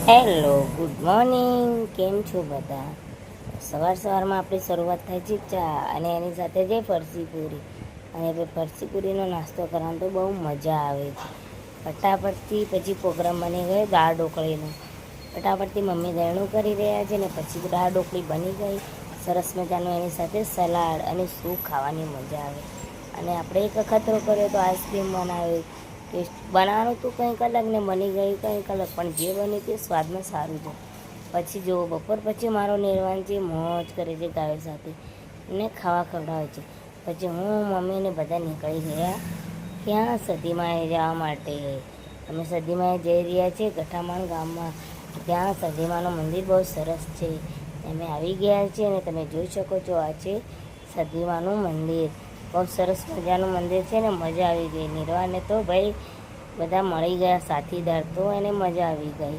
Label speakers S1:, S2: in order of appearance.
S1: Hello, good morning. કેમ છો બધા? સવારમાં આપણી શરૂઆત થાય છે ચા અને એની સાથે જે ફરસી પૂરી. અને ફરસી પૂરીનો નાસ્તો કરવાનો તો બહુ મજા આવે છે. ફટાફટથી પછી પ્રોગ્રામ બની ગયો દાળ ઢોકળીનો. ફટાફટથી મમ્મી દળણું કરી રહ્યા છે ને પછી દાળ ઢોકળી બની ગઈ સરસ મજાનું. એની સાથે સલાડ અને સૂપ ખાવાની મજા આવે. અને આપણે એક અખતરો કર્યો તો આઈસ્ક્રીમ બનાવે. ટેસ્ટ બનાવવાનું તો કંઈક અલગ ને બની ગયું કંઈક અલગ, પણ જે બન્યું તે સ્વાદમાં સારું છે. પછી જુઓ બપોર પછી મારો નિર્વાણ છે, મોજ કરે છે ગાયો સાથે ને ખાવા ખવડાવે છે. પછી હું મમ્મીને બધા નીકળી ગયા ક્યાં સધીમાએ જવા માટે. અમે સધીમાએ જઈ રહ્યા છીએ ગઠામણ ગામમાં. ત્યાં સધીમાનું મંદિર બહુ સરસ છે. અમે આવી ગયા છીએ અને તમે જોઈ શકો છો આ છે સધીમાનું મંદિર. બહુ સરસ મજાનું મંદિર છે ને મજા આવી ગઈ. નિર્વાણને તો ભાઈ બધા મળી ગયા સાથીદાર, તો એને મજા આવી ગઈ.